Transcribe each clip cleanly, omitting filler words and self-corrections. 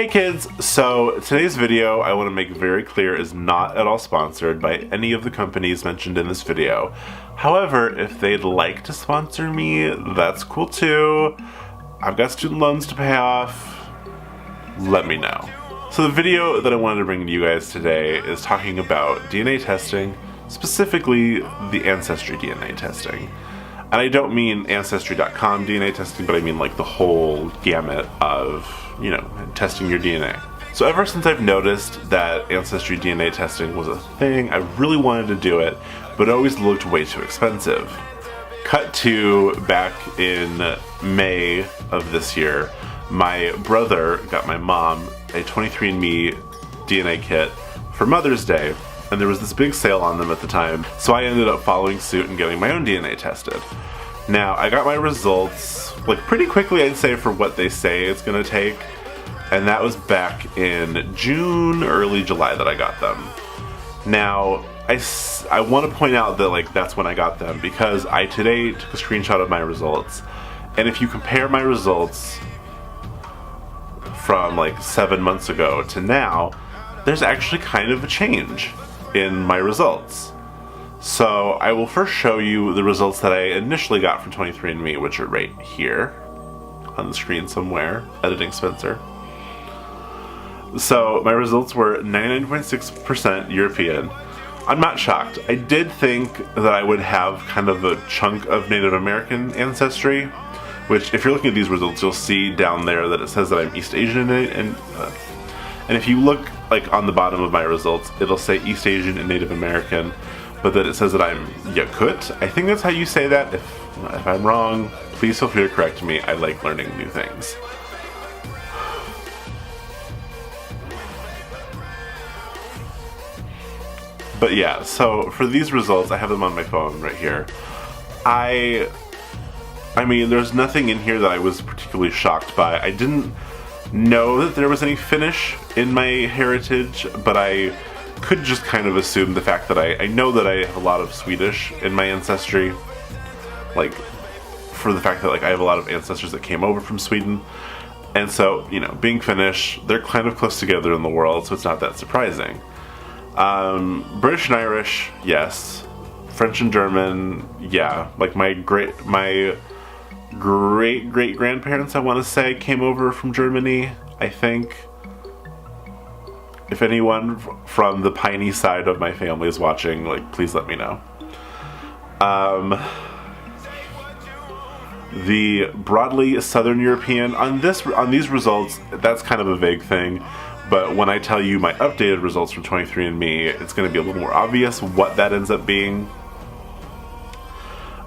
Hey kids, so today's video I want to make very clear is not at all sponsored by any of the companies mentioned in this video. However, if they'd like to sponsor me, that's cool too. I've got student loans to pay off. Let me know. So the video that I wanted to bring to you guys today is talking about DNA testing, specifically the Ancestry DNA testing. And I don't mean Ancestry.com DNA testing, but I mean like the whole gamut of, testing your DNA. So ever since I've noticed that Ancestry DNA testing was a thing, I really wanted to do it, but it always looked way too expensive. Cut to back in May of this year, my brother got my mom a 23andMe DNA kit for Mother's Day, and there was this big sale on them at the time, so I ended up following suit and getting my own DNA tested. Now, I got my results, pretty quickly I'd say, for what they say it's gonna take, and that was back in June, early July that I got them. Now, I want to point out that that's when I got them, because I today took a screenshot of my results, and if you compare my results from 7 months ago to now, there's actually kind of a change in my results. So I will first show you the results that I initially got from 23andMe, which are right here on the screen somewhere, editing Spenser. So my results were 99.6% European. I'm not shocked. I did think that I would have kind of a chunk of Native American ancestry, which if you're looking at these results, you'll see down there that it says that I'm East Asian, and if you look on the bottom of my results, it'll say East Asian and Native American, but that it says that I'm Yakut. I think that's how you say that. If I'm wrong, please feel free to correct me. I like learning new things. But yeah, so for these results, I have them on my phone right here. I mean, there's nothing in here that I was particularly shocked by. I didn't know that there was any Finnish in my heritage, but I could just kind of assume the fact that I know that I have a lot of Swedish in my ancestry, for the fact that I have a lot of ancestors that came over from Sweden, and so, being Finnish, they're kind of close together in the world, so it's not that surprising. British and Irish, yes. French and German, yeah. My great grandparents, I want to say, came over from Germany, I think. If anyone from the piney side of my family is watching, please let me know. The broadly Southern European, on these results, that's kind of a vague thing, but when I tell you my updated results from 23andMe, it's going to be a little more obvious what that ends up being.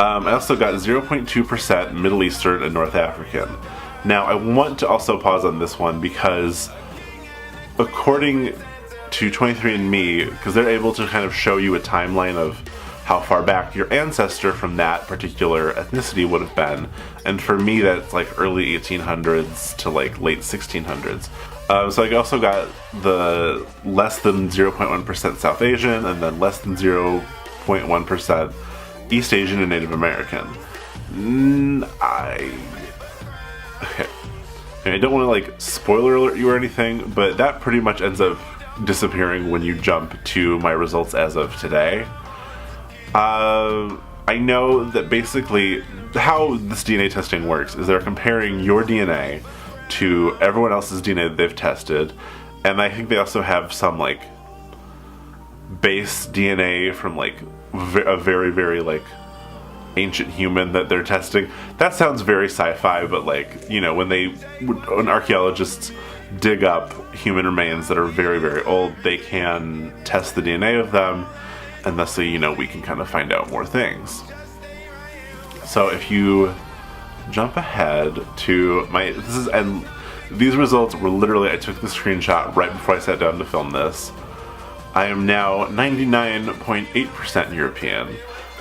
I also got 0.2% Middle Eastern and North African. Now, I want to also pause on this one because according to 23andMe, because they're able to kind of show you a timeline of how far back your ancestor from that particular ethnicity would have been, and for me that's early 1800s to late 1600s. So I also got the less than 0.1% South Asian, and then less than 0.1% East Asian and Native American. Okay. I don't want to spoiler alert you or anything, but that pretty much ends up disappearing when you jump to my results as of today. I know that basically how this DNA testing works is they're comparing your DNA to everyone else's DNA that they've tested, and I think they also have some base DNA from a very, very ancient human that they're testing. That sounds very sci-fi, but when archaeologists dig up human remains that are very, very old, they can test the DNA of them, and thusly, we can kind of find out more things. So if you jump ahead to and these results were literally, I took the screenshot right before I sat down to film this. I am now 99.8% European,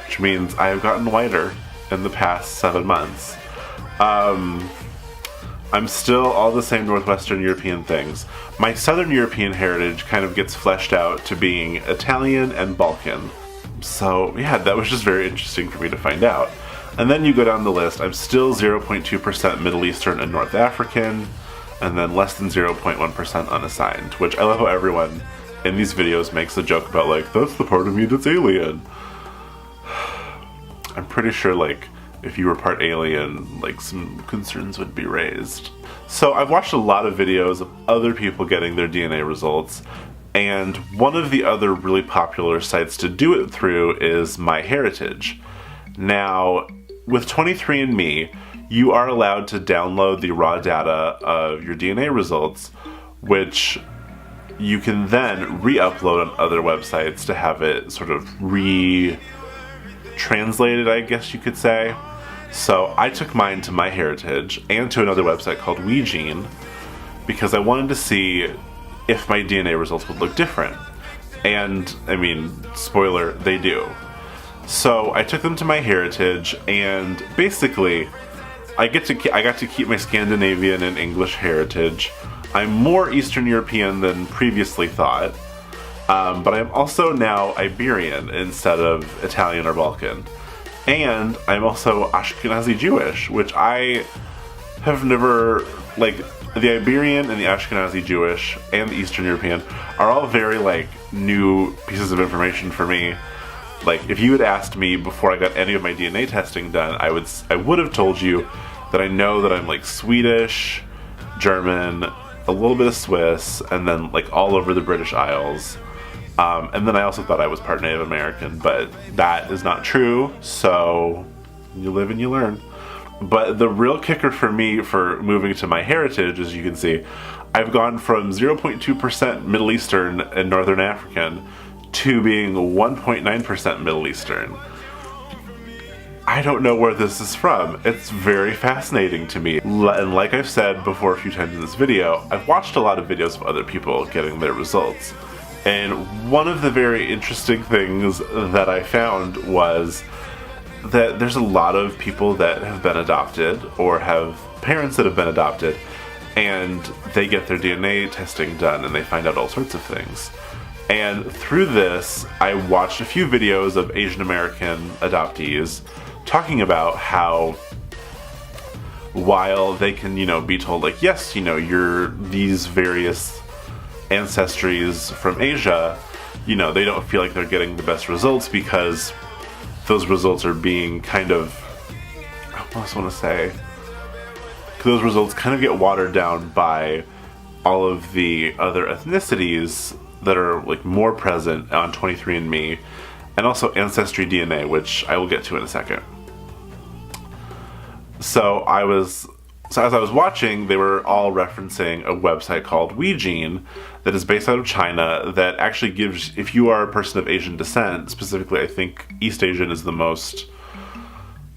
which means I have gotten whiter in the past 7 months. I'm still all the same Northwestern European things. My Southern European heritage kind of gets fleshed out to being Italian and Balkan. So yeah, that was just very interesting for me to find out. And then you go down the list, I'm still 0.2% Middle Eastern and North African, and then less than 0.1% unassigned, which I love how everyone in these videos makes a joke about, like, that's the part of me that's alien. I'm pretty sure, like, if you were part alien, like, some concerns would be raised. So I've watched a lot of videos of other people getting their DNA results, and one of the other really popular sites to do it through is MyHeritage. Now, with 23andMe, you are allowed to download the raw data of your DNA results, which you can then re-upload on other websites to have it sort of re-translated, I guess you could say. So I took mine to MyHeritage and to another website called WeGene because I wanted to see if my DNA results would look different. And, I mean, spoiler, they do. So I took them to MyHeritage, and basically, I got to keep my Scandinavian and English heritage. I'm more Eastern European than previously thought, but I'm also now Iberian instead of Italian or Balkan. And I'm also Ashkenazi Jewish, which I have never, like, the Iberian and the Ashkenazi Jewish and the Eastern European are all very, like, new pieces of information for me. Like, if you had asked me before I got any of my DNA testing done, I would have told you that I know that I'm, like, Swedish, German, a little bit of Swiss, and then, like, all over the British Isles. And then I also thought I was part Native American, but that is not true, so you live and you learn. But the real kicker for me for moving to MyHeritage, as you can see, I've gone from 0.2% Middle Eastern and Northern African to being 1.9% Middle Eastern. I don't know where this is from. It's very fascinating to me. And like I've said before a few times in this video, I've watched a lot of videos of other people getting their results. And one of the very interesting things that I found was that there's a lot of people that have been adopted or have parents that have been adopted, and they get their DNA testing done and they find out all sorts of things. And through this, I watched a few videos of Asian American adoptees talking about how while they can, be told, like, yes, you're these various ancestries from Asia, they don't feel like they're getting the best results because those results are being kind of, I almost want to say, those results kind of get watered down by all of the other ethnicities that are, like, more present on 23andMe, and also Ancestry DNA, which I will get to in a second. So as I was watching, they were all referencing a website called WeGene that is based out of China that actually gives, if you are a person of Asian descent, specifically I think East Asian is the most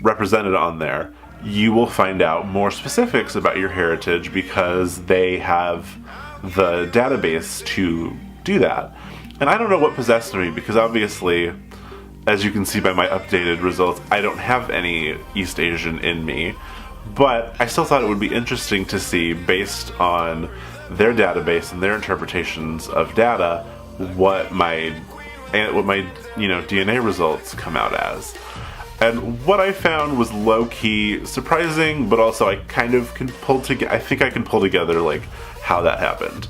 represented on there, you will find out more specifics about your heritage because they have the database to do that. And I don't know what possessed me, because obviously, as you can see by my updated results, I don't have any East Asian in me. But I still thought it would be interesting to see, based on their database and their interpretations of data, what my DNA results come out as. And what I found was low-key surprising, but also I kind of can pull together. I think I can pull together, like, how that happened.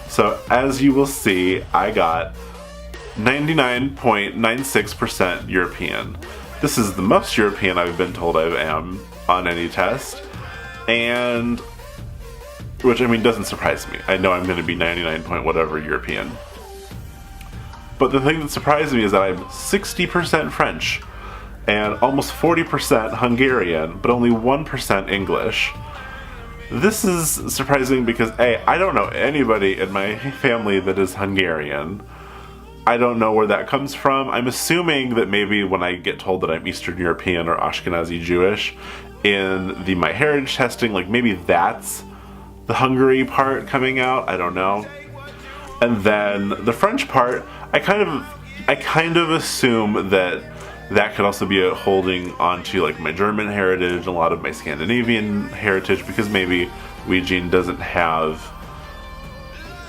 So as you will see, I got 99.96% European. This is the most European I've been told I am on any test, and which, I mean, doesn't surprise me. I know I'm going to be 99 point whatever European. But the thing that surprised me is that I'm 60% French and almost 40% Hungarian, but only 1% English. This is surprising because A, I don't know anybody in my family that is Hungarian. I don't know where that comes from. I'm assuming that maybe when I get told that I'm Eastern European or Ashkenazi Jewish in the MyHeritage testing, like, maybe that's the Hungary part coming out. I don't know. And then the French part, I kind of assume that could also be a holding onto, like, my German heritage, a lot of my Scandinavian heritage, because maybe WeGene doesn't have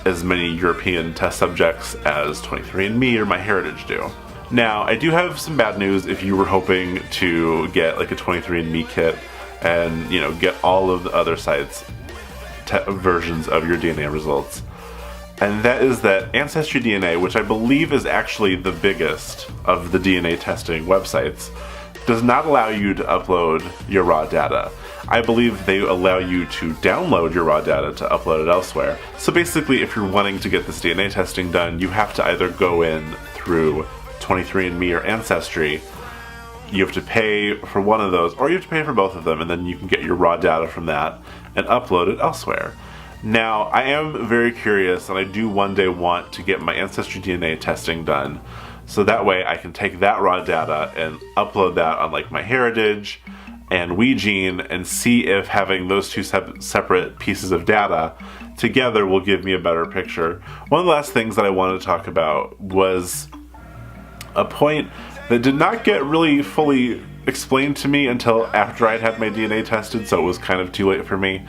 as many European test subjects as 23andMe or MyHeritage do. Now, I do have some bad news if you were hoping to get, like, a 23andMe kit and, get all of the other sites versions of your DNA results. And that is that Ancestry DNA, which I believe is actually the biggest of the DNA testing websites, does not allow you to upload your raw data. I believe they allow you to download your raw data to upload it elsewhere. So basically, if you're wanting to get this DNA testing done, you have to either go in through 23andMe or Ancestry. You have to pay for one of those, or you have to pay for both of them, and then you can get your raw data from that and upload it elsewhere. Now, I am very curious, and I do one day want to get my Ancestry DNA testing done, so that way I can take that raw data and upload that on like MyHeritage and WeGene and see if having those two separate pieces of data together will give me a better picture. One of the last things that I wanted to talk about was a point that did not get really fully explained to me until after I'd had my DNA tested, so it was kind of too late for me,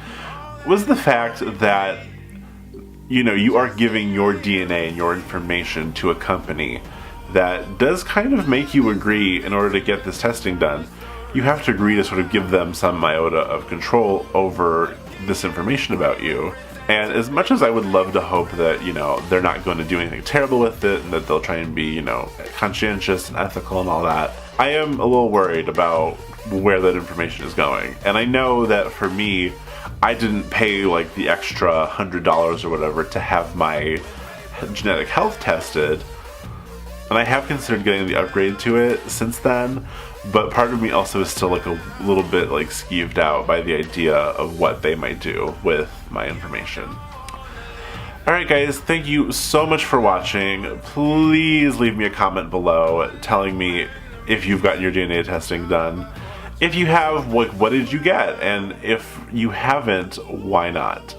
was the fact that, you know, you are giving your DNA and your information to a company that does kind of make you agree, in order to get this testing done, you have to agree to sort of give them some iota of control over this information about you. And as much as I would love to hope that, you know, they're not going to do anything terrible with it and that they'll try and be, you know, conscientious and ethical and all that, I am a little worried about where that information is going. And I know that for me, I didn't pay like the extra $100 or whatever to have my genetic health tested, and I have considered getting the upgrade to it since then, but part of me also is still like a little bit like skeeved out by the idea of what they might do with my information. Alright guys, thank you so much for watching. Please leave me a comment below telling me if you've gotten your DNA testing done. If you have, like, what did you get? And if you haven't, why not?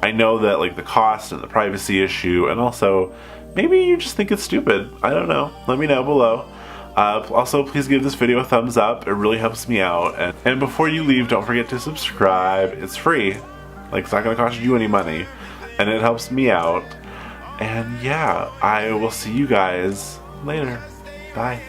I know that like the cost and the privacy issue, and also maybe you just think it's stupid. I don't know. Let me know below. Also, please give this video a thumbs up. It really helps me out. And before you leave, don't forget to subscribe. It's free. Like, it's not going to cost you any money. And it helps me out. And yeah, I will see you guys later. Bye.